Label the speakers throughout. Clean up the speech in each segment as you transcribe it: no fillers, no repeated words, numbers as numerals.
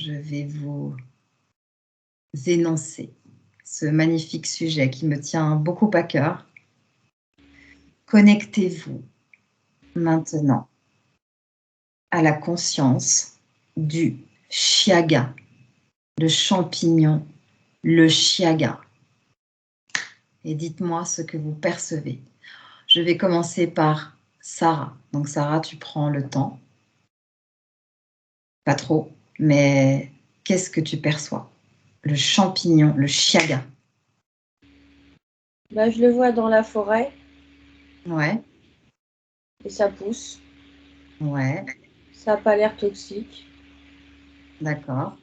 Speaker 1: je vais vous énoncer ce magnifique sujet qui me tient beaucoup à cœur. Connectez-vous maintenant à la conscience du Chiaga, le champignon, le Chiaga. Et dites-moi ce que vous percevez. Je vais commencer par Sarah. Donc Sarah, tu prends le temps. Pas trop, mais qu'est-ce que tu perçois? Le champignon, le Chiaga.
Speaker 2: Bah, je le vois dans la forêt
Speaker 1: Ouais,
Speaker 2: et ça pousse.
Speaker 1: ouais,
Speaker 2: Ça n'a pas l'air toxique.
Speaker 1: d'accord.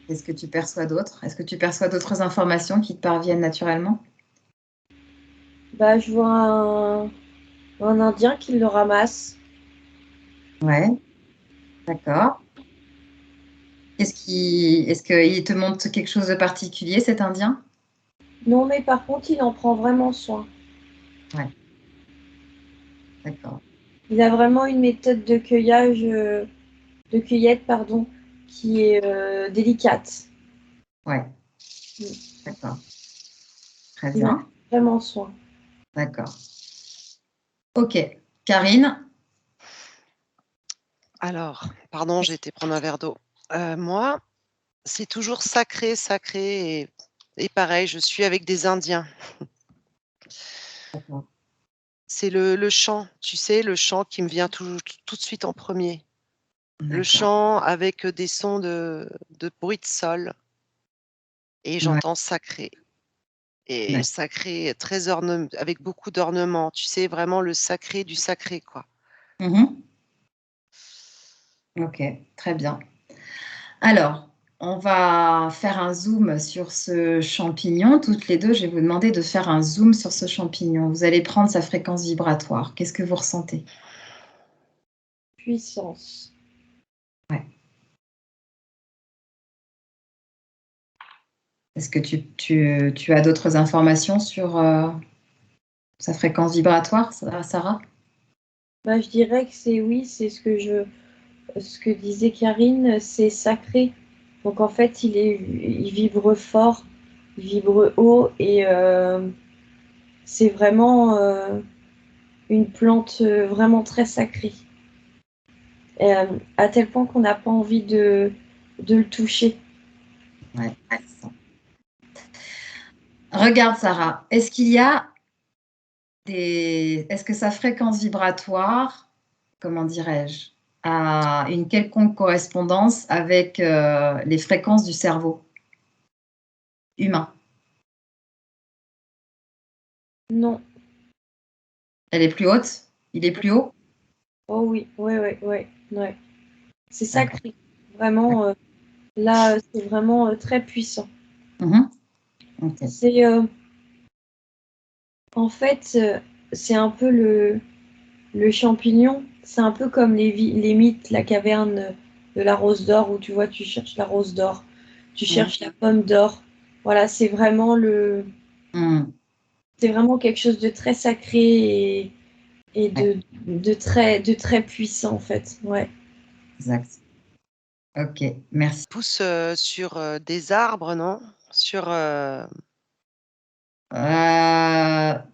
Speaker 1: Qu'est-ce que tu perçois d'autre? Est-ce que tu perçois d'autres informations qui te parviennent naturellement?
Speaker 2: Bah, je vois un Indien qui le ramasse.
Speaker 1: Ouais, d'accord. Est-ce qu'il te montre quelque chose de particulier, cet Indien?
Speaker 2: Non, mais par contre, il en prend vraiment soin.
Speaker 1: Ouais, d'accord.
Speaker 2: Il a vraiment une méthode de cueillette, pardon, qui est délicate.
Speaker 1: Ouais, d'accord. Très
Speaker 2: Il en
Speaker 1: bien.
Speaker 2: prend vraiment soin.
Speaker 1: D'accord. Ok. Karine?
Speaker 3: Alors, pardon, j'ai été prendre un verre d'eau. Moi, c'est toujours sacré, sacré et pareil, je suis avec des Indiens.
Speaker 1: D'accord.
Speaker 3: C'est le chant, tu sais, le chant qui me vient tout de suite en premier. Le
Speaker 1: D'accord.
Speaker 3: chant avec des sons de bruit de sol et
Speaker 1: Ouais,
Speaker 3: j'entends sacré. Et
Speaker 1: d'accord.
Speaker 3: sacré très avec beaucoup d'ornements, tu sais, vraiment le sacré du sacré, quoi.
Speaker 1: Mhm. Ok, très bien. Alors, on va faire un zoom sur ce champignon. Toutes les deux, je vais vous demander de faire un zoom sur ce champignon. Vous allez prendre sa fréquence vibratoire. Qu'est-ce que vous ressentez?
Speaker 2: Puissance.
Speaker 1: Ouais. Est-ce que tu as d'autres informations sur sa fréquence vibratoire, Sarah?
Speaker 2: Bah, je dirais que oui, c'est ce que disait Karine, c'est sacré. Donc en fait, il vibre fort, il vibre haut et c'est vraiment une plante vraiment très sacrée. À tel point qu'on n'a pas envie de le toucher.
Speaker 1: Ouais. Regarde, Sarah, est-ce que sa fréquence vibratoire, comment dirais-je, a une quelconque correspondance avec les fréquences du cerveau humain?
Speaker 2: Non.
Speaker 1: Elle est plus haute? Il est plus haut?
Speaker 2: Oh oui, ouais. C'est
Speaker 1: D'accord.
Speaker 2: sacré. Vraiment, là, c'est vraiment très puissant.
Speaker 1: Mhm. Ok.
Speaker 2: C'est en fait, c'est un peu le champignon. C'est un peu comme les mythes, la caverne de la rose d'or où tu vois, tu cherches la rose d'or, tu
Speaker 1: Mhm.
Speaker 2: cherches la pomme d'or. Voilà,
Speaker 1: Mhm.
Speaker 2: c'est vraiment quelque chose de très sacré et
Speaker 1: Ouais,
Speaker 2: de très puissant en fait. Ouais.
Speaker 1: exact. Ok, merci.
Speaker 3: Pousse sur des arbres, non? Sur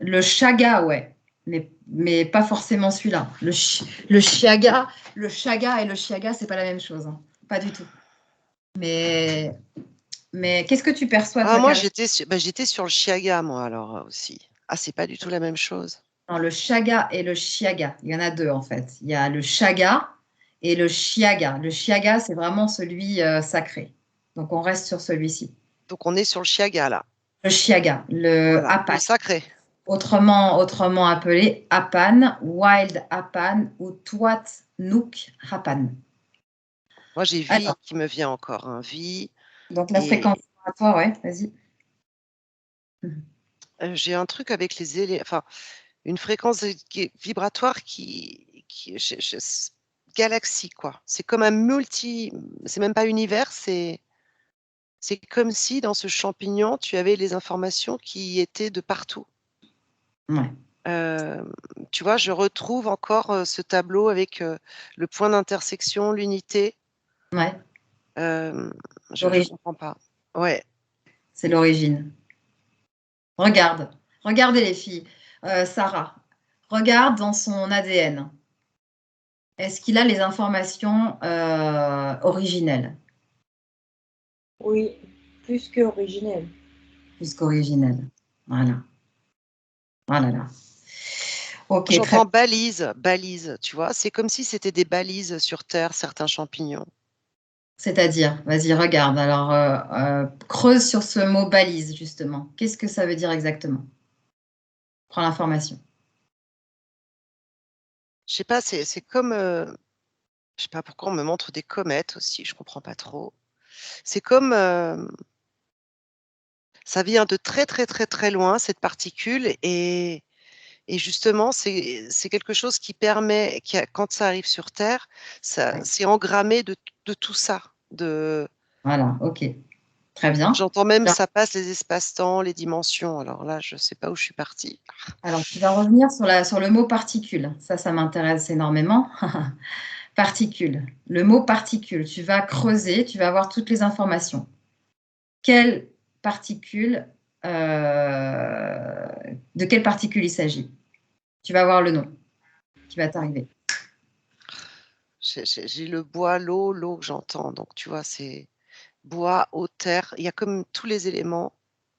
Speaker 1: Le chaga, ouais, mais pas forcément celui-là. Le chiaga, le chaga et le chiaga, c'est pas la même chose, hein. Pas du tout. Mais, mais qu'est-ce que tu perçois,
Speaker 3: Ah,
Speaker 1: toi,
Speaker 3: moi
Speaker 1: Karine?
Speaker 3: j'étais sur le chiaga, moi, alors aussi. Ah, c'est pas du tout la même chose.
Speaker 1: Non, le chaga et le chiaga, il y en a deux en fait. Il y a le chaga et le chiaga. Le chiaga, c'est vraiment celui sacré. Donc on reste sur celui-ci.
Speaker 3: Donc on est sur le chiaga là.
Speaker 1: Le chiaga, le
Speaker 3: Voilà,
Speaker 1: apan,
Speaker 3: le sacré.
Speaker 1: autrement appelé apan, wild apan ou tuat nook hapan.
Speaker 3: Moi j'ai vie
Speaker 1: Alors,
Speaker 3: qui me vient encore, hein, vie
Speaker 1: donc la fréquence
Speaker 3: et
Speaker 1: vibratoire, ouais, vas-y. Mhm.
Speaker 3: j'ai un truc avec enfin une fréquence vibratoire galaxie quoi. C'est comme c'est même pas univers, c'est comme si dans ce champignon, tu avais les informations qui étaient de partout.
Speaker 1: Ouais,
Speaker 3: Tu vois, je retrouve encore ce tableau avec le point d'intersection, l'unité.
Speaker 1: ouais.
Speaker 3: Je ne comprends pas. Ouais.
Speaker 1: C'est l'origine. Regardez les filles. Sarah, regarde dans son ADN. Est-ce qu'il a les informations originelles?
Speaker 2: Oui, plus que originel.
Speaker 1: Plus qu'originelles. Voilà. Voilà là. Ok,
Speaker 3: J'entends balise, tu vois. C'est comme si c'était des balises sur Terre, certains champignons.
Speaker 1: C'est-à-dire, vas-y, regarde. Alors, creuse sur ce mot balise, justement. Qu'est-ce que ça veut dire exactement? Prends l'information.
Speaker 3: Je sais pas, c'est comme... je sais pas pourquoi on me montre des comètes aussi, je comprends pas trop. C'est comme... ça vient de très, très, très, très loin, cette particule, et justement, c'est quelque chose qui permet, quand ça arrive sur Terre, c'est engrammé de tout ça.
Speaker 1: Voilà, ok. Très bien.
Speaker 3: J'entends même
Speaker 1: Alors,
Speaker 3: ça passe les espaces-temps, les dimensions. Alors là, je ne sais pas où je suis partie.
Speaker 1: alors, tu vas revenir sur le mot particule. Ça m'intéresse énormément. Particule. Le mot particule. Tu vas creuser, tu vas avoir toutes les informations. Quelle particule, de quelle particule il s'agit? Tu vas avoir le nom qui va t'arriver.
Speaker 3: J'ai le bois, l'eau que j'entends. Donc, tu vois, c'est bois, eau, terre. Il y a comme tous les éléments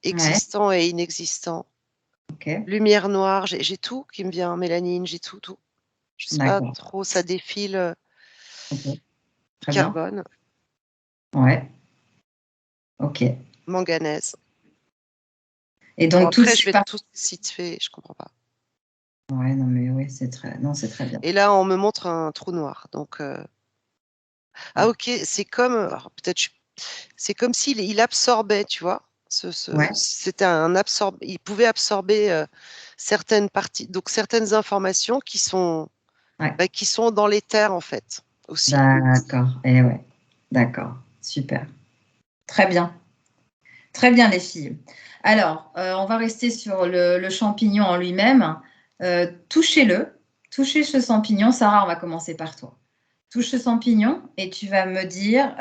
Speaker 1: Ouais,
Speaker 3: existants et inexistants.
Speaker 1: ok.
Speaker 3: Lumière noire, j'ai tout qui me vient. Mélanine, j'ai tout. Je ne sais pas
Speaker 1: D'accord.
Speaker 3: trop, ça défile.
Speaker 1: Ok. Très bien.
Speaker 3: Carbone,
Speaker 1: Ouais. Ok.
Speaker 3: manganèse.
Speaker 1: Et
Speaker 3: Bon,
Speaker 1: donc, toutes
Speaker 3: après, je
Speaker 1: ces
Speaker 3: vais
Speaker 1: parties.
Speaker 3: tout situer, je comprends pas.
Speaker 1: Ouais, non, mais oui, c'est très bien.
Speaker 3: Et là, on me montre un trou noir. Donc, ah, ok, c'est comme, alors, c'est comme s'il il absorbait, tu vois.
Speaker 1: Ouais,
Speaker 3: C'était il pouvait absorber certaines parties, donc certaines informations
Speaker 1: ouais.
Speaker 3: qui sont dans l'éther en fait aussi.
Speaker 1: D'accord. Et ouais. D'accord. Super. Très bien. Très bien, les filles. Alors, on va rester sur le champignon en lui-même. Touchez-le. Touchez ce champignon. Sarah, on va commencer par toi. Touche ce champignon et tu vas me dire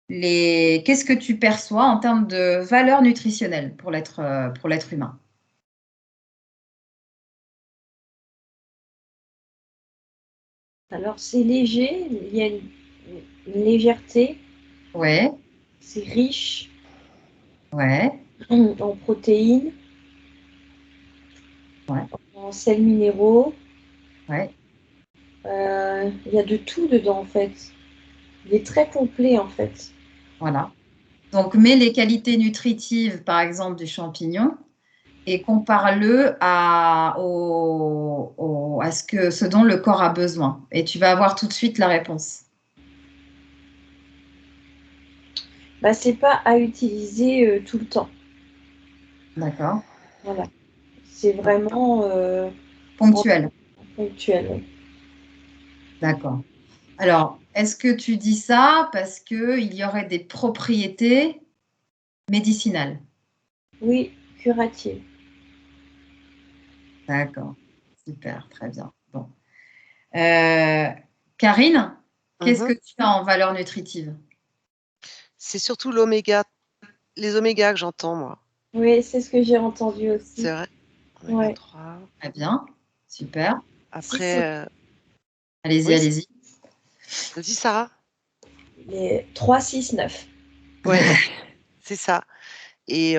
Speaker 1: qu'est-ce que tu perçois en termes de valeur nutritionnelle pour l'être humain.
Speaker 2: Alors, c'est léger, il y a une légèreté,
Speaker 1: Ouais,
Speaker 2: c'est riche
Speaker 1: ouais,
Speaker 2: en protéines,
Speaker 1: ouais,
Speaker 2: en sels minéraux.
Speaker 1: ouais.
Speaker 2: Il y a de tout dedans, en fait. Il est très complet, en fait.
Speaker 1: Voilà. Donc, mets les qualités nutritives, par exemple, du champignon et compare-le à ce dont le corps a besoin. Et tu vas avoir tout de suite la réponse.
Speaker 2: Bah, c'est pas à utiliser tout le temps.
Speaker 1: D'accord?
Speaker 2: Voilà. C'est vraiment
Speaker 1: Ponctuel.
Speaker 2: ponctuel. Oui.
Speaker 1: D'accord. Alors, est-ce que tu dis ça parce qu'il y aurait des propriétés médicinales?
Speaker 2: Oui, curatif.
Speaker 1: D'accord. Super, très bien. Bon. Karine, qu'est-ce
Speaker 3: Mhm.
Speaker 1: que tu as en valeur nutritive?
Speaker 3: C'est surtout les omégas que j'entends moi.
Speaker 2: Oui, c'est ce que j'ai entendu aussi.
Speaker 3: C'est vrai. Oméga
Speaker 2: Ouais.
Speaker 3: 3.
Speaker 1: Très bien. Super.
Speaker 2: Six,
Speaker 3: Après,
Speaker 1: Allez-y,
Speaker 3: oui,
Speaker 1: allez-y.
Speaker 3: vas-y Sarah.
Speaker 2: les 3, 6, 9.
Speaker 3: Ouais, c'est ça. Et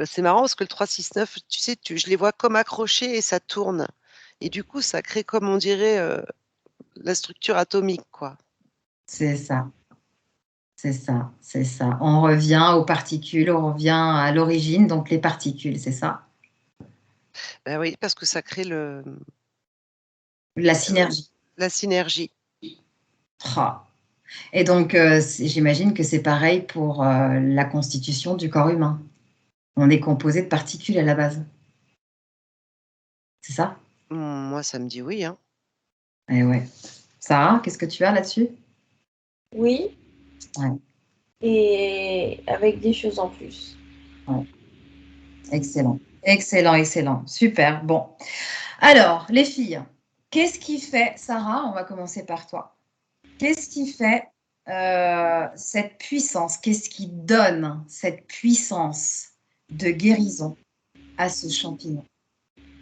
Speaker 3: c'est marrant parce que le 369, tu sais, je les vois comme accrochés et ça tourne. Et du coup, ça crée, comme on dirait, la structure atomique, quoi.
Speaker 1: C'est ça. C'est ça, c'est ça. On revient aux particules, on revient à l'origine, donc les particules, c'est ça?
Speaker 3: Ben oui, parce que ça crée
Speaker 1: La synergie.
Speaker 3: la synergie.
Speaker 1: Ah. Et donc, j'imagine que c'est pareil pour la constitution du corps humain. On est composé de particules à la base. C'est ça?
Speaker 3: Moi, ça me dit oui, hein.
Speaker 1: Eh ouais. Sarah, qu'est-ce que tu as là-dessus?
Speaker 2: Oui,
Speaker 1: Ouais,
Speaker 2: et avec des choses en plus.
Speaker 1: ouais. Excellent. Excellent, excellent. Super. Bon. Alors, les filles, qu'est-ce qui fait, Sarah, on va commencer par toi. Qu'est-ce qui fait cette puissance, qu'est-ce qui donne cette puissance de guérison à ce champignon?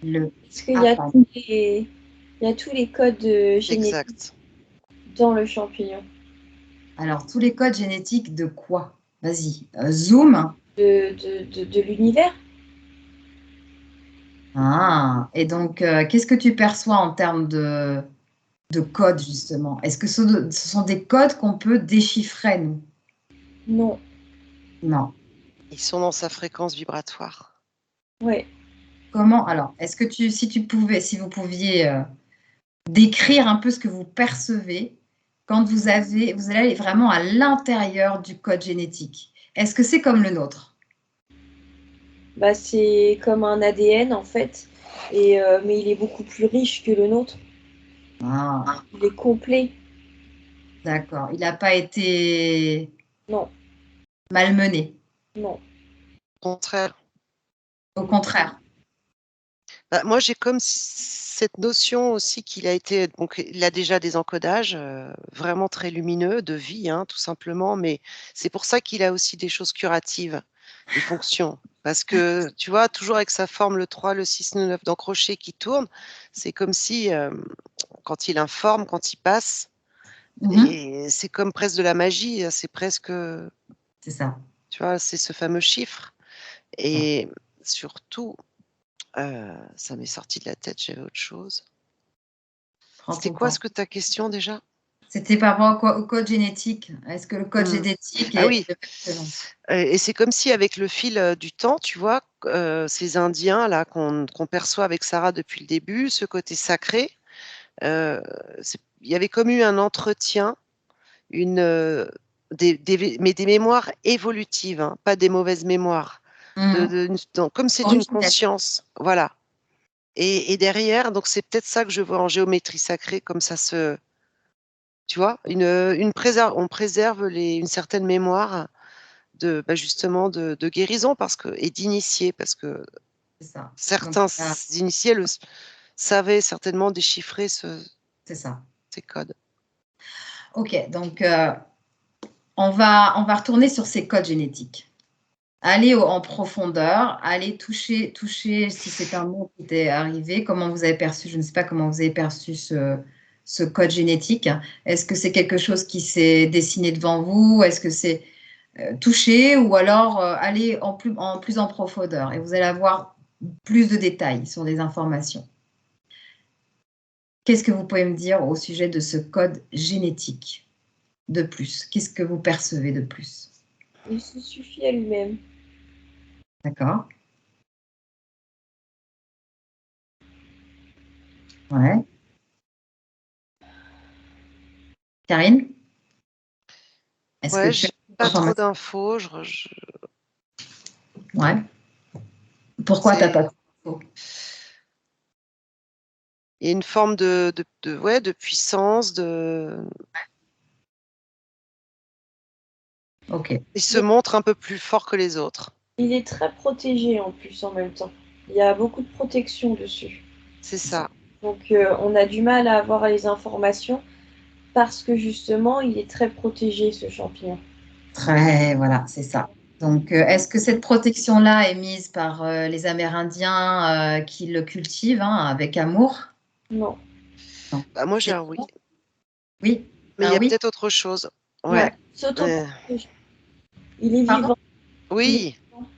Speaker 2: Parce qu'il y a tous les codes génétiques
Speaker 3: Exact.
Speaker 2: dans le champignon.
Speaker 1: Alors, tous les codes génétiques de quoi? Vas-y, zoom.
Speaker 2: De l'univers.
Speaker 1: Ah, et donc, qu'est-ce que tu perçois en termes de codes, justement? Est-ce que ce sont des codes qu'on peut déchiffrer, nous?
Speaker 2: Non.
Speaker 1: Non.
Speaker 3: Ils sont dans sa fréquence vibratoire.
Speaker 2: Ouais.
Speaker 1: Comment? Alors, est-ce que si vous pouviez décrire un peu ce que vous percevez quand vous allez vraiment à l'intérieur du code génétique. Est-ce que c'est comme le nôtre?
Speaker 2: Bah, c'est comme un ADN en fait, mais il est beaucoup plus riche que le nôtre.
Speaker 1: Ah,
Speaker 2: Il est complet.
Speaker 1: d'accord. Il n'a pas été
Speaker 2: Non,
Speaker 1: malmené.
Speaker 2: non.
Speaker 3: Au contraire.
Speaker 1: Au contraire.
Speaker 3: Bah, moi, j'ai comme cette notion aussi qu'il a été, donc il a déjà des encodages vraiment très lumineux de vie, hein, tout simplement, mais c'est pour ça qu'il a aussi des choses curatives, des fonctions. Parce que, tu vois, toujours avec sa forme, le 3, le 6, le 9 d'encroché qui tourne, c'est comme si, quand il informe, quand il passe,
Speaker 1: Mhm.
Speaker 3: et c'est comme presque de la magie, c'est presque,
Speaker 1: C'est ça.
Speaker 3: tu vois, c'est ce fameux chiffre. Et surtout, ça m'est sorti de la tête, j'avais autre chose.
Speaker 1: Prends
Speaker 3: C'était
Speaker 1: ton
Speaker 3: quoi
Speaker 1: temps.
Speaker 3: ce que ta question déjà?
Speaker 1: C'était par rapport au code génétique. Est-ce que le code
Speaker 3: Mmh.
Speaker 1: génétique
Speaker 3: Ah
Speaker 1: est
Speaker 3: oui,
Speaker 1: selon?
Speaker 3: et c'est comme si avec le fil, du temps, tu vois, ces Indiens là qu'on perçoit avec Sarah depuis le début, ce côté sacré, il y avait comme eu un entretien, une, des mémoires évolutives, hein, pas des mauvaises mémoires,
Speaker 1: Mhm.
Speaker 3: comme c'est une
Speaker 1: Originel.
Speaker 3: conscience, voilà, et derrière, donc c'est peut-être ça que je vois en géométrie sacrée, comme ça se, tu vois? On préserve une certaine mémoire de, bah, justement de guérison et d'initiés, parce que
Speaker 1: C'est ça. Donc,
Speaker 3: certains initiés savaient certainement déchiffrer
Speaker 1: c'est ça.
Speaker 3: ces codes.
Speaker 1: OK, donc on va retourner sur ces codes génétiques. Aller en profondeur, aller toucher si c'est un mot qui t'est arrivé, comment vous avez perçu, je ne sais pas comment vous avez perçu ce code génétique. Est-ce que c'est quelque chose qui s'est dessiné devant vous? Est-ce que c'est touché ou alors aller plus en profondeur et vous allez avoir plus de détails sur les informations. Qu'est-ce que vous pouvez me dire au sujet de ce code génétique de plus? Qu'est-ce que vous percevez de plus?
Speaker 2: Il se suffit à lui-même.
Speaker 1: D'accord. Ouais. Karine? Est-ce que
Speaker 3: Ouais,
Speaker 1: tu as
Speaker 3: j'ai
Speaker 1: plus
Speaker 3: pas trop
Speaker 1: d'informations?
Speaker 3: d'infos,
Speaker 1: Ouais. Pourquoi tu as pas
Speaker 3: c'est
Speaker 1: d'infos?
Speaker 3: il y a une forme ouais, de puissance,
Speaker 1: OK.
Speaker 3: il se montre un peu plus fort que les autres.
Speaker 2: Il est très protégé en plus en même temps. Il y a beaucoup de protection dessus.
Speaker 3: C'est
Speaker 1: C'est ça.
Speaker 3: ça.
Speaker 2: Donc on a du mal à avoir les informations parce que justement il est très protégé ce champignon.
Speaker 1: Très, voilà, c'est ça. Donc, est-ce que cette protection-là est mise par les Amérindiens qui le cultivent hein, avec amour?
Speaker 2: Non.
Speaker 1: Non.
Speaker 3: Bah, moi, j'ai
Speaker 1: C'est
Speaker 3: un oui,
Speaker 1: oui,
Speaker 3: mais il y
Speaker 1: un
Speaker 3: a
Speaker 1: oui.
Speaker 3: peut-être autre chose.
Speaker 2: Non.
Speaker 3: Ouais,
Speaker 2: Il
Speaker 3: heu,
Speaker 2: s'autoprotège. Il est
Speaker 1: Pardon?
Speaker 2: vivant. Il est
Speaker 3: oui,
Speaker 2: vivant.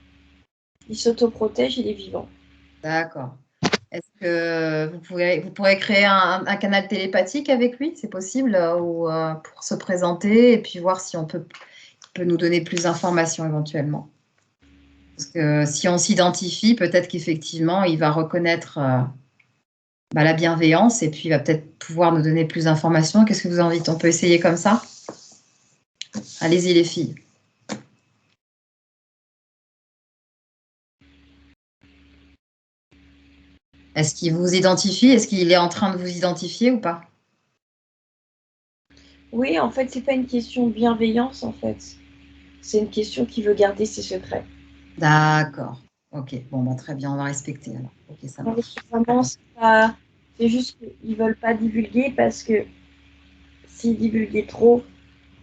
Speaker 2: Il s'autoprotège, il est vivant.
Speaker 1: D'accord. Est-ce que vous pourrez créer un canal télépathique avec lui? C'est possible? Ou pour se présenter et puis voir si il peut nous donner plus d'informations éventuellement? Parce que si on s'identifie, peut-être qu'effectivement, il va reconnaître bah, la bienveillance et puis il va peut-être pouvoir nous donner plus d'informations. Qu'est-ce que vous en dites? On peut essayer comme ça? Allez-y les filles. Est-ce qu'il vous identifie? Est-ce qu'il est en train de vous identifier ou pas?
Speaker 2: Oui, en fait, c'est pas une question de bienveillance, en fait. C'est une question qui veut garder ses secrets.
Speaker 1: D'accord. Ok. Bon, bah, très bien. On va respecter alors. Ok, ça
Speaker 2: Avec
Speaker 1: marche. Très
Speaker 2: vraiment,
Speaker 1: bien.
Speaker 2: c'est juste qu'ils veulent pas divulguer parce que s'ils divulguaient trop,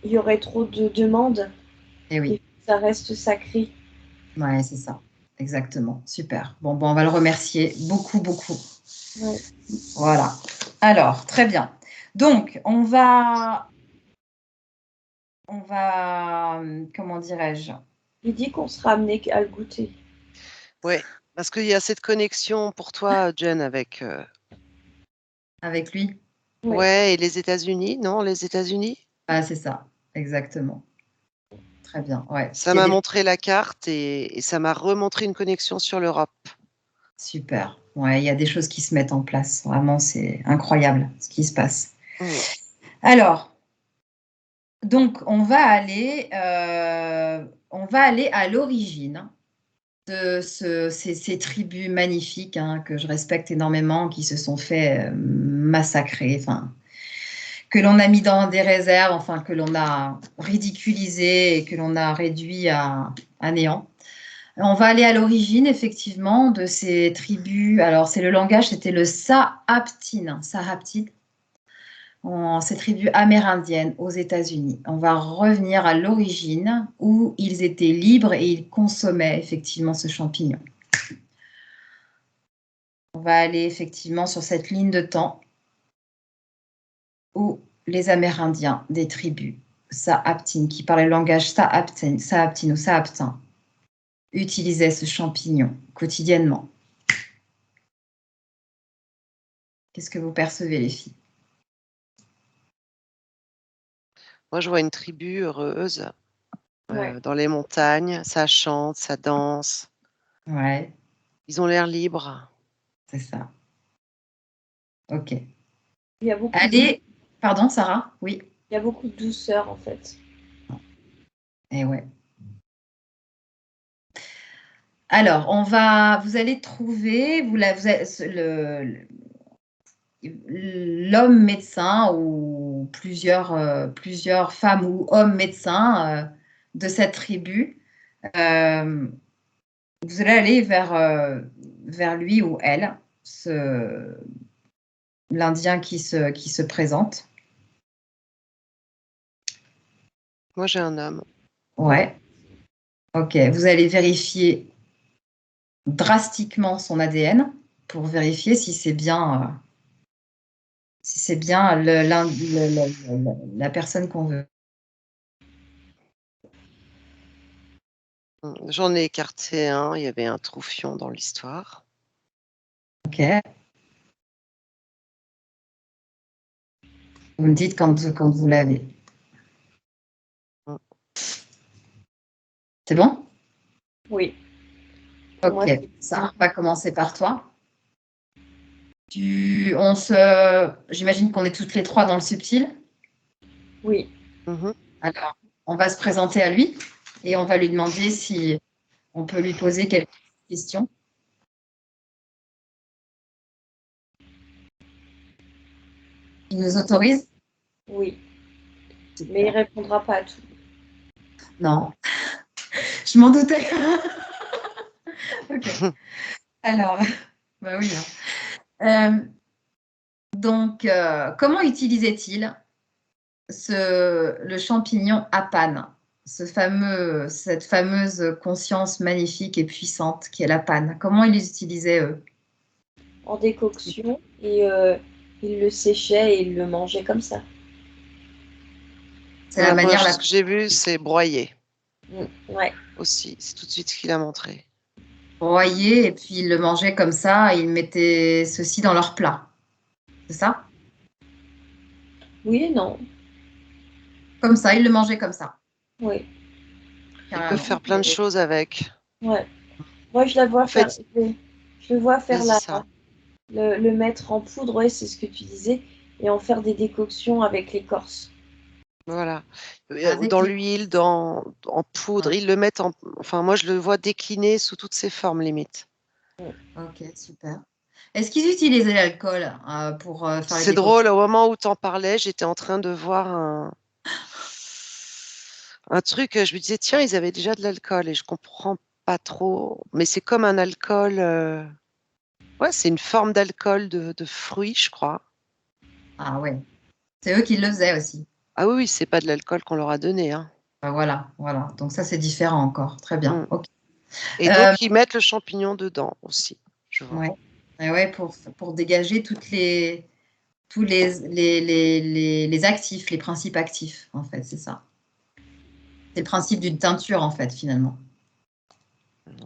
Speaker 2: il y aurait trop de demandes
Speaker 1: Et oui,
Speaker 2: et ça reste sacré.
Speaker 1: ouais, c'est ça. Exactement. Super. Bon, on va le remercier beaucoup, beaucoup.
Speaker 2: Ouais.
Speaker 1: Voilà. Alors, très bien. Donc, comment dirais-je?
Speaker 2: Il dit qu'on sera amené à le goûter.
Speaker 3: Ouais, parce qu'il y a cette connexion pour toi, Jen, avec
Speaker 1: Avec lui?
Speaker 2: Oui.
Speaker 3: ouais, et les États-Unis, non, les États-Unis?
Speaker 1: Ah, c'est ça. Exactement. Très bien. Ouais. Parce
Speaker 3: Ça
Speaker 1: qu'il y
Speaker 3: m'a
Speaker 1: a des...
Speaker 3: montré la carte et ça m'a remontré une connexion sur l'Europe.
Speaker 1: Super. Ouais, il y a des choses qui se mettent en place. Vraiment, c'est incroyable ce qui se passe.
Speaker 3: Mm.
Speaker 1: Alors, donc, on va aller à l'origine de ces tribus magnifiques que je respecte énormément, qui se sont fait massacrer, enfin, que l'on a mis dans des réserves, enfin, que l'on a ridiculisé et que l'on a réduit à néant. On va aller à l'origine, effectivement, de ces tribus. Alors, c'est le langage, c'était le Sahaptin, ces tribus amérindiennes aux États-Unis. On va revenir à l'origine où ils étaient libres et ils consommaient effectivement ce champignon. On va aller effectivement sur cette ligne de temps où les Amérindiens des tribus Sahaptin, qui parlaient le langage Sahaptin ou Sahaptin, utilisaient ce champignon quotidiennement. Qu'est-ce que vous percevez, les filles?
Speaker 3: Moi, je vois une tribu heureuse
Speaker 2: Ouais.
Speaker 3: dans les montagnes. Ça chante, ça danse.
Speaker 1: Ouais,
Speaker 3: Ils ont l'air libres.
Speaker 1: c'est ça. Ok.
Speaker 2: Il y a beaucoup de,
Speaker 1: Allez, pardon, Sarah? Oui.
Speaker 2: il y a beaucoup de douceur en fait.
Speaker 1: Eh ouais. Alors, vous allez trouver, l'homme médecin ou plusieurs femmes ou hommes médecins de cette tribu. Euh, Vous allez aller vers lui ou elle, l'Indien qui se présente.
Speaker 3: Moi, j'ai un homme.
Speaker 1: Ouais, ok. Vous allez vérifier drastiquement son ADN pour vérifier si c'est bien la personne qu'on veut.
Speaker 3: J'en ai écarté un. Il y avait un troufion dans l'histoire.
Speaker 1: Ok. Vous me dites quand vous l'avez.
Speaker 3: Mm.
Speaker 1: C'est bon?
Speaker 2: Oui. Pour moi,
Speaker 1: Ok.
Speaker 2: c'est
Speaker 1: Ça, on va commencer par toi. J'imagine qu'on est toutes les trois dans le subtil.
Speaker 2: oui.
Speaker 3: Mhm.
Speaker 1: Alors, on va se présenter à lui et on va lui demander si on peut lui poser quelques questions. Il nous autorise?
Speaker 2: Oui. Mais il répondra pas à tout.
Speaker 1: Non, je m'en doutais. Ok. Alors, bah oui. Donc, comment utilisait-il le champignon apane, cette fameuse conscience magnifique et puissante qui est la panne? Comment ils l'utilisaient, eux?
Speaker 2: En décoction et il le séchait et il le mangeait comme ça.
Speaker 1: C'est
Speaker 3: Dans
Speaker 1: la
Speaker 3: la
Speaker 1: manière
Speaker 3: poche,
Speaker 1: la
Speaker 3: ce que j'ai vu, c'est broyer
Speaker 2: Ouais.
Speaker 3: aussi. C'est tout de suite ce qu'il a montré.
Speaker 1: broyée et puis ils le mangeaient comme ça, et ils mettaient ceci dans leur plat. C'est ça?
Speaker 2: Oui et non.
Speaker 1: Comme ça, ils le mangeaient comme ça,
Speaker 2: Oui.
Speaker 3: Ils peuvent
Speaker 1: carrément.
Speaker 3: faire plein de choses avec.
Speaker 2: Ouais. Moi, je la vois
Speaker 3: En
Speaker 2: faire.
Speaker 3: fait,
Speaker 2: Je le vois faire
Speaker 3: c'est ça.
Speaker 2: le mettre en poudre, ouais, c'est ce que tu disais, et en faire des décoctions avec l'écorce.
Speaker 3: Voilà.
Speaker 1: Avec
Speaker 3: Dans
Speaker 1: les...
Speaker 3: l'huile, en poudre, ils le mettent en. Enfin, moi, je le vois décliner sous toutes ses formes, limite.
Speaker 1: Ok, super. Est-ce qu'ils utilisaient l'alcool pour faire les
Speaker 3: C'est
Speaker 1: décoctions?
Speaker 3: drôle, au moment où tu en parlais, j'étais en train de voir un truc, je me disais, tiens, ils avaient déjà de l'alcool et je comprends pas trop. Mais c'est comme un alcool. Ouais, c'est une forme d'alcool de fruits, je crois.
Speaker 1: Ah ouais, c'est eux qui le faisaient aussi.
Speaker 3: Ah oui, c'est pas de l'alcool qu'on leur a donné, hein.
Speaker 1: Voilà, voilà. Donc ça, c'est différent encore. Très bien.
Speaker 3: Mm.
Speaker 1: Ok.
Speaker 3: Et donc, ils mettent le champignon dedans aussi, je vois.
Speaker 1: Ouais. Et ouais, pour dégager tous les actifs, les principes actifs, en fait, c'est ça. C'est le principe d'une teinture, en fait, finalement.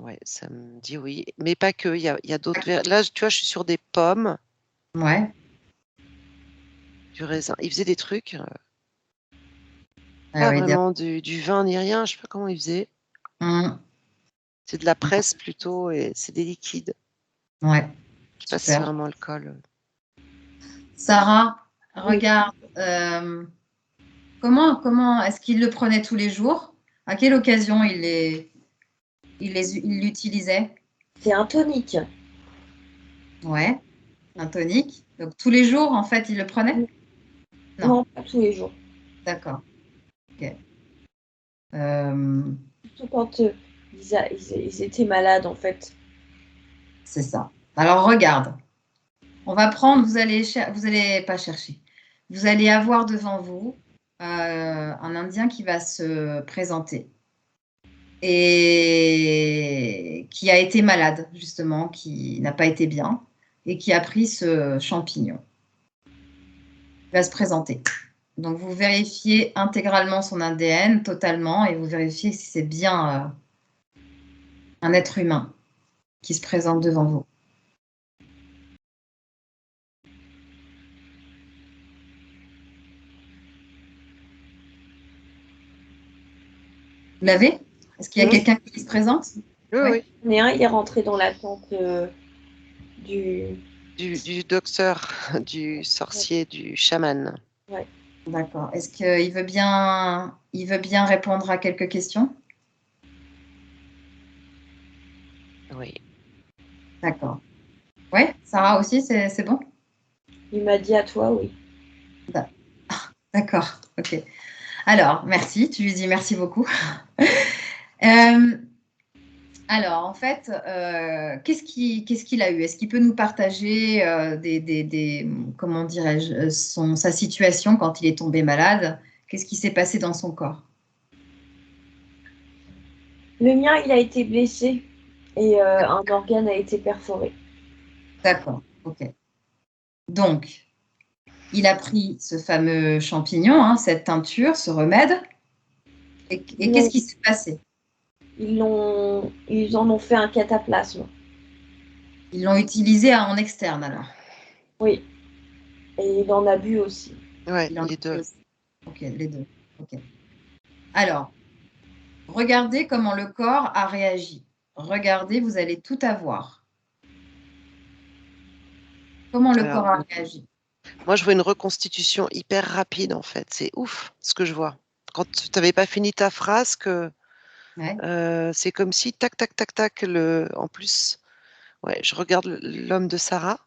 Speaker 3: Ouais, ça me dit oui. Mais pas que, il y a d'autres... Là, tu vois, je suis sur des pommes,
Speaker 1: Ouais.
Speaker 3: du raisin. Ils faisaient des trucs,
Speaker 1: Ah
Speaker 3: pas
Speaker 1: oui,
Speaker 3: vraiment du vin ni rien, je sais pas comment ils faisaient.
Speaker 1: Hum,
Speaker 3: C'est de la presse plutôt, et c'est des liquides.
Speaker 1: ouais,
Speaker 3: Je sais pas si c'est
Speaker 1: super.
Speaker 3: vraiment le col.
Speaker 1: Sarah,
Speaker 2: Oui.
Speaker 1: regarde, comment est-ce qu'il le prenait tous les jours? À quelle occasion il l'utilisait?
Speaker 2: C'est un tonique.
Speaker 1: Ouais, un tonique. Donc tous les jours, en fait, il le prenait? Non,
Speaker 2: Non, pas tous les jours.
Speaker 1: d'accord. Ok. Euh,
Speaker 2: Surtout quand ils étaient malades, en fait.
Speaker 1: c'est ça. Alors regarde, on va prendre, vous allez pas chercher. Vous allez avoir devant vous un Indien qui va se présenter et qui a été malade, justement, qui n'a pas été bien et qui a pris ce champignon. Il va se présenter. Donc, vous vérifiez intégralement son ADN, totalement, et vous vérifiez si c'est bien un être humain qui se présente devant vous. Vous l'avez? Est-ce qu'il y a
Speaker 3: Oui,
Speaker 1: quelqu'un qui se présente?
Speaker 3: oui,
Speaker 1: Oui.
Speaker 3: oui.
Speaker 2: Mais un, il est rentré dans la tente du...
Speaker 3: Du docteur, du sorcier, du chaman.
Speaker 2: Ouais.
Speaker 1: D'accord. Est-ce il veut bien répondre à quelques questions?
Speaker 3: Oui.
Speaker 1: D'accord. Oui, Sarah aussi, c'est bon?
Speaker 2: Il m'a dit à toi, oui.
Speaker 1: D'accord, ok. Alors, merci, tu lui dis merci beaucoup. Euh, alors, en fait, qu'est-ce qu'il a eu? Est-ce qu'il peut nous partager comment dirais-je, sa situation quand il est tombé malade? Qu'est-ce qui s'est passé dans son corps?
Speaker 2: Le mien, il a été blessé et un organe a été perforé.
Speaker 1: D'accord, ok. Donc, il a pris ce fameux champignon, hein, cette teinture, ce remède, et qu'est-ce qui s'est passé?
Speaker 2: Ils en ont fait un cataplasme.
Speaker 1: Ils l'ont utilisé en externe alors.
Speaker 2: Oui. Et il en a bu aussi.
Speaker 3: Ouais,
Speaker 1: Il en a
Speaker 3: les deux.
Speaker 1: fait aussi. Ok, les deux. Ok. Alors, regardez comment le corps a réagi. Regardez, vous allez tout avoir. Comment le corps
Speaker 3: Alors,
Speaker 1: a réagi.
Speaker 3: moi, je vois une reconstitution hyper rapide, en fait. C'est ouf ce que je vois. Quand tu n'avais pas fini ta phrase,
Speaker 1: Ouais,
Speaker 3: c'est comme si, tac, tac, tac, tac, en plus, ouais, je regarde l'homme de Sarah.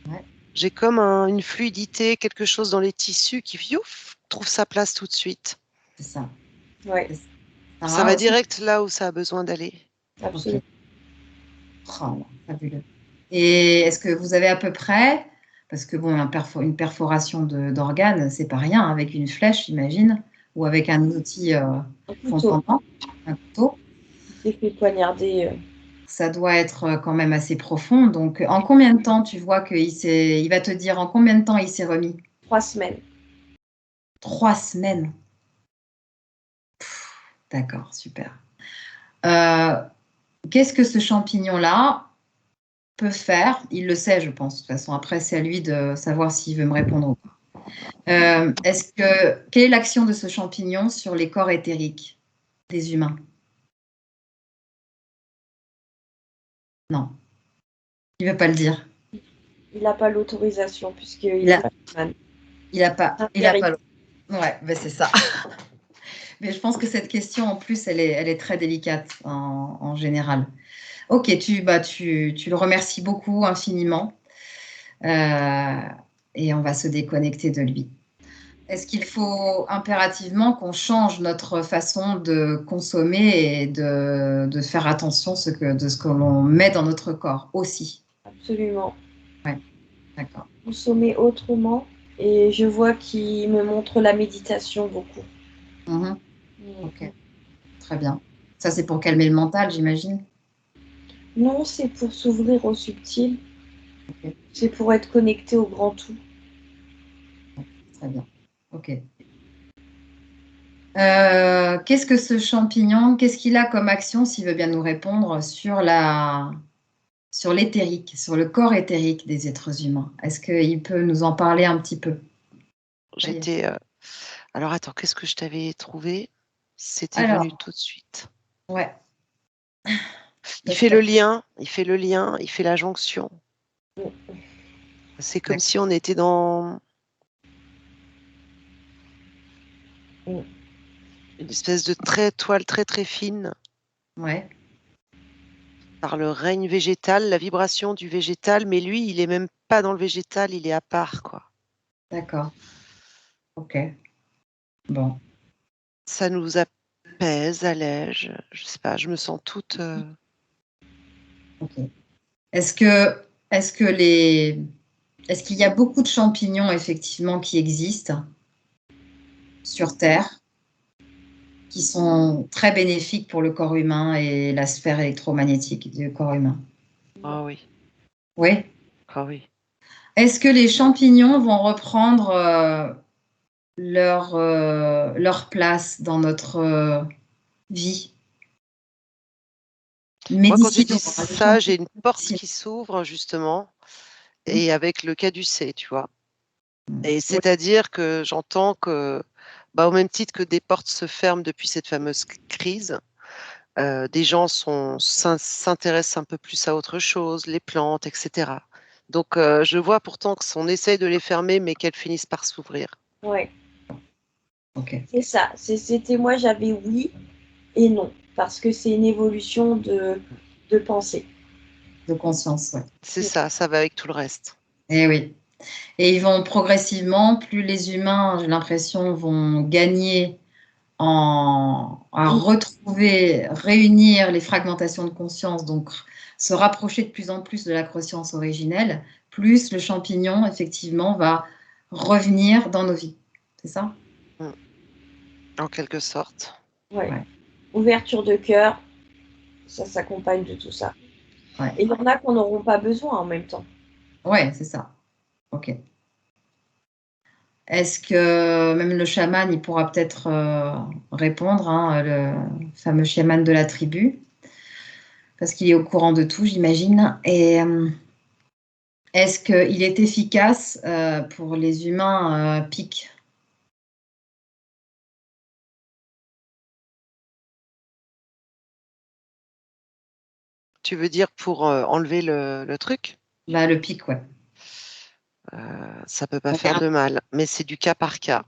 Speaker 1: ouais,
Speaker 3: J'ai comme une fluidité, quelque chose dans les tissus qui, ouf, trouve sa place tout de suite.
Speaker 1: c'est ça.
Speaker 2: Ouais,
Speaker 1: C'est ça.
Speaker 3: Ça
Speaker 1: Sarah
Speaker 3: va
Speaker 1: aussi?
Speaker 3: direct là où ça a besoin d'aller.
Speaker 1: Ok.
Speaker 2: absolument.
Speaker 1: Oh, fabuleux. Et est-ce que vous avez à peu près, parce que bon, une perforation d'organes, c'est pas rien, avec une flèche, j'imagine, ou avec un outil
Speaker 2: Un couteau.
Speaker 1: contondant, un couteau,
Speaker 2: Il s'est fait poignarder
Speaker 1: ça doit être quand même assez profond. Donc, en combien de temps tu vois il va te dire en combien de temps il s'est remis?
Speaker 2: 3 semaines.
Speaker 1: 3 semaines. D'accord, super. Euh, qu'est-ce que ce champignon-là peut faire? Il le sait, je pense. De toute façon, après, c'est à lui de savoir s'il veut me répondre ou pas. Quelle est l'action de ce champignon sur les corps éthériques des humains? Non, il ne veut pas le dire.
Speaker 2: Il n'a pas l'autorisation puisqu'il
Speaker 1: Il
Speaker 2: est
Speaker 1: a,
Speaker 2: pas chaman.
Speaker 1: il a pas. Ouais, ben c'est ça. Mais je pense que cette question, en plus, elle est très délicate en général. Ok, tu le remercies beaucoup, infiniment, euh, et on va se déconnecter de lui. Est-ce qu'il faut impérativement qu'on change notre façon de consommer et de faire attention de ce que l'on met dans notre corps aussi?
Speaker 2: Absolument.
Speaker 1: Ouais, d'accord.
Speaker 2: Consommer autrement. Et je vois qu'il me montre la méditation beaucoup.
Speaker 1: Mhm. Ok, très bien. Ça, c'est pour calmer le mental, j'imagine.
Speaker 2: Non, c'est pour s'ouvrir au subtil.
Speaker 1: Ok,
Speaker 2: C'est pour être connecté au grand tout.
Speaker 1: très bien. Ok. Qu'est-ce que ce champignon, qu'est-ce qu'il a comme action, s'il veut bien nous répondre, sur l'éthérique, sur le corps éthérique des êtres humains? Est-ce qu'il peut nous en parler un petit peu? Ça y est.
Speaker 3: J'étais. Alors attends, qu'est-ce que je t'avais trouvé? C'était venu
Speaker 1: Alors,
Speaker 3: tout de suite.
Speaker 1: ouais.
Speaker 3: Il
Speaker 1: Tac,
Speaker 3: fait le
Speaker 1: tac.
Speaker 3: lien, il fait le lien, il fait la jonction. C'est comme
Speaker 1: D'accord.
Speaker 3: si on était dans une espèce de toile très très fine
Speaker 1: Ouais,
Speaker 3: par le règne végétal, la vibration du végétal, mais lui, il est même pas dans le végétal, il est à part, quoi.
Speaker 1: d'accord. Ok. Bon.
Speaker 3: Ça nous apaise, allège, je sais pas, je me sens toute.
Speaker 1: Ok. Est-ce que, est-ce que les, est-ce qu'il y a beaucoup de champignons effectivement qui existent sur Terre, qui sont très bénéfiques pour le corps humain et la sphère électromagnétique du corps humain?
Speaker 3: Ah oui,
Speaker 1: Oui.
Speaker 3: ah oui.
Speaker 1: Est-ce que les champignons vont reprendre leur place dans notre vie
Speaker 3: Moi, quand tu
Speaker 1: médicinaux,
Speaker 3: dis
Speaker 1: hein, les
Speaker 3: ça, j'ai
Speaker 1: champignons
Speaker 3: une porte
Speaker 1: médicinaux.
Speaker 3: qui s'ouvre justement, et avec le caducée, tu vois. Et
Speaker 1: Oui,
Speaker 3: c'est-à-dire que j'entends que, bah, au même titre que des portes se ferment depuis cette fameuse crise, des gens s'intéressent un peu plus à autre chose, les plantes, etc. Donc, je vois pourtant qu'on essaye de les fermer, mais qu'elles finissent par s'ouvrir.
Speaker 2: Ouais,
Speaker 1: ok,
Speaker 2: c'est ça. C'était moi, j'avais oui et non, parce que c'est une évolution de pensée.
Speaker 1: de conscience, ouais.
Speaker 3: C'est ça, ça va avec tout le reste.
Speaker 1: Et oui. Et ils vont progressivement, plus les humains, j'ai l'impression, vont gagner à retrouver, réunir les fragmentations de conscience, donc se rapprocher de plus en plus de la conscience originelle, plus le champignon, effectivement, va revenir dans nos vies. C'est ça?
Speaker 3: Mm. En quelque sorte.
Speaker 2: Ouais.
Speaker 1: Ouais,
Speaker 2: Ouverture de cœur, ça s'accompagne de tout ça.
Speaker 1: ouais,
Speaker 2: Et il y en a qu'on n'auront pas besoin en même temps.
Speaker 1: ouais, c'est ça. Ok. Est-ce que même le chaman, il pourra peut-être répondre, hein, le fameux chaman de la tribu, parce qu'il est au courant de tout, j'imagine. Et est-ce qu'il est efficace pour les humains pics?
Speaker 3: Tu veux dire pour enlever le truc?
Speaker 1: Là, le pic, ouais.
Speaker 3: Ça peut pas
Speaker 1: Ça fait
Speaker 3: faire de mal, mais c'est du cas par cas.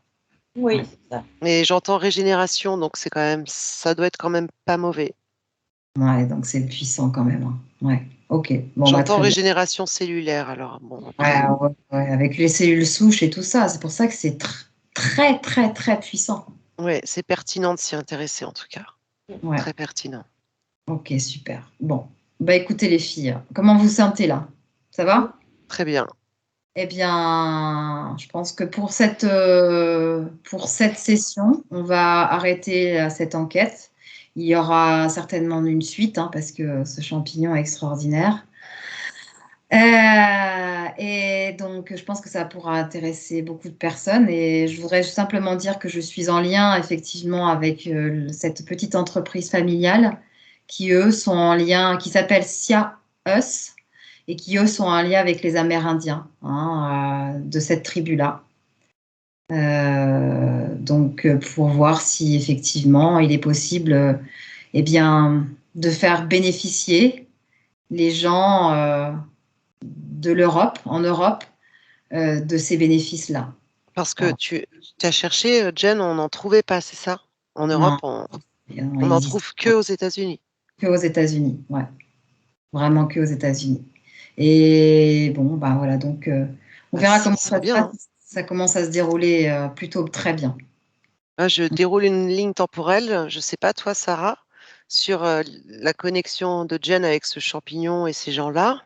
Speaker 2: Oui,
Speaker 1: ouais.
Speaker 2: c'est ça.
Speaker 3: Mais j'entends régénération, donc c'est quand même, ça doit être quand même pas mauvais.
Speaker 1: Ouais, donc c'est puissant quand même, hein. Ouais, ok. Bon, bah,
Speaker 3: J'entends
Speaker 1: très bien.
Speaker 3: régénération cellulaire, alors bon,
Speaker 1: Ouais,
Speaker 3: après,
Speaker 1: ouais, ouais, avec les cellules souches et tout ça, c'est pour ça que c'est très, très, très puissant.
Speaker 3: ouais, c'est pertinent de s'y intéresser en tout cas.
Speaker 1: Ouais,
Speaker 3: Très pertinent.
Speaker 1: ok, super. Bon, bah écoutez les filles, comment vous sentez là? Ça va?
Speaker 3: Très bien.
Speaker 1: Eh bien, je pense que pour cette session, on va arrêter cette enquête. Il y aura certainement une suite, hein, parce que ce champignon est extraordinaire. Et donc, je pense que ça pourra intéresser beaucoup de personnes. Et je voudrais simplement dire que je suis en lien effectivement avec cette petite entreprise familiale qui, eux, sont en lien, qui s'appelle Sia Us et qui, eux, sont en lien avec les Amérindiens, hein, de cette tribu-là. Donc, pour voir si effectivement il est possible, eh bien, de faire bénéficier les gens de l'Europe, en Europe, de ces bénéfices-là.
Speaker 3: Parce que
Speaker 1: Voilà.
Speaker 3: tu as cherché, Jen, on n'en trouvait pas, c'est ça? En Europe,
Speaker 1: Non,
Speaker 3: on
Speaker 1: il
Speaker 3: n'en
Speaker 1: n'existe
Speaker 3: trouve que aux États-Unis.
Speaker 1: que aux États-Unis, ouais, vraiment que aux États-Unis. Et bon, bah voilà, donc on
Speaker 3: Ah,
Speaker 1: verra
Speaker 3: ce
Speaker 1: comment
Speaker 3: serait
Speaker 1: ça se
Speaker 3: bien,
Speaker 1: passe.
Speaker 3: hein.
Speaker 1: Ça commence à se dérouler plutôt très bien.
Speaker 3: Là, je déroule une ligne temporelle, je sais pas toi, Sarah, sur la connexion de Jen avec ce champignon et ces gens-là.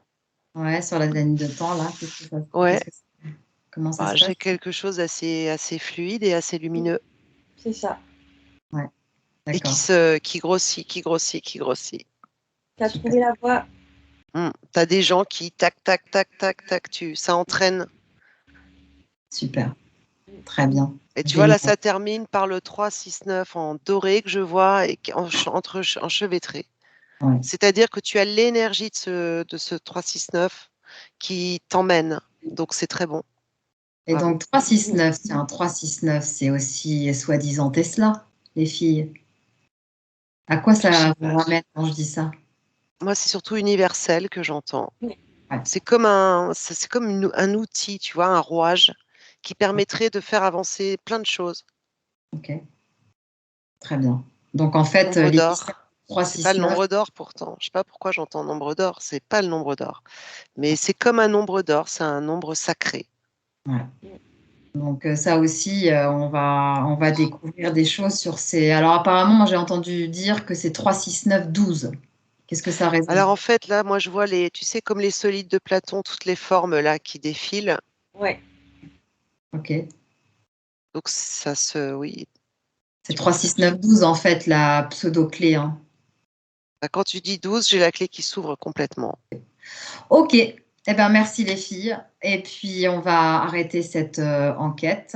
Speaker 1: Ouais, sur la ligne de temps, là, qu'est-ce que
Speaker 3: Ouais,
Speaker 1: qu'est-ce que c'est? Comment ça se
Speaker 3: J'ai
Speaker 1: passe?
Speaker 3: quelque chose assez fluide et assez lumineux
Speaker 2: C'est ça.
Speaker 1: Ouais,
Speaker 3: et
Speaker 1: d'accord.
Speaker 3: qui grossit, qui grossit, qui grossit.
Speaker 2: Tu as
Speaker 1: Super.
Speaker 2: trouvé la voie.
Speaker 3: Tu as des gens qui tac, tac, tac, tac, tac, ça entraîne.
Speaker 1: Super. Très bien.
Speaker 3: Et tu vois, là,
Speaker 1: Génial.
Speaker 3: ça termine par le 3, 6, 9 en doré que je vois et enchevêtré.
Speaker 1: Ouais.
Speaker 3: C'est-à-dire que tu as l'énergie de ce 3, 6, 9 qui t'emmène. Donc, c'est très bon.
Speaker 1: Et
Speaker 3: Bravo.
Speaker 1: donc 369, c'est un 369, c'est aussi soi-disant Tesla, les filles. À quoi
Speaker 3: Je sais
Speaker 1: ça vous
Speaker 3: pas.
Speaker 1: ramène quand je dis ça?
Speaker 3: Moi, c'est surtout universel que j'entends.
Speaker 2: Oui.
Speaker 1: Ouais,
Speaker 3: C'est comme un outil, tu vois, un rouage qui permettrait de faire avancer plein de choses.
Speaker 1: ok, très bien. Donc en fait,
Speaker 3: Nombre
Speaker 1: l'émission
Speaker 3: d'or. C'est pas le
Speaker 1: 369,
Speaker 3: nombre d'or pourtant. Je sais pas pourquoi j'entends nombre d'or. C'est pas le nombre d'or. Mais c'est comme un nombre d'or. C'est un nombre sacré.
Speaker 1: ouais. Donc ça aussi, on va découvrir des choses sur ces. Alors apparemment, moi j'ai entendu dire que c'est 369 12. Qu'est-ce que ça
Speaker 3: Alors
Speaker 1: résume?
Speaker 3: en fait, là, moi, je vois tu sais, comme les solides de Platon, toutes les formes là qui défilent.
Speaker 2: Ouais.
Speaker 1: Ok.
Speaker 3: Donc oui,
Speaker 1: C'est
Speaker 3: tu vois ça.
Speaker 1: 369 12 en fait, la pseudo-clé, hein.
Speaker 3: Quand tu dis 12, j'ai la clé qui s'ouvre complètement.
Speaker 1: Ok. Eh ben merci les filles. Et puis on va arrêter cette enquête.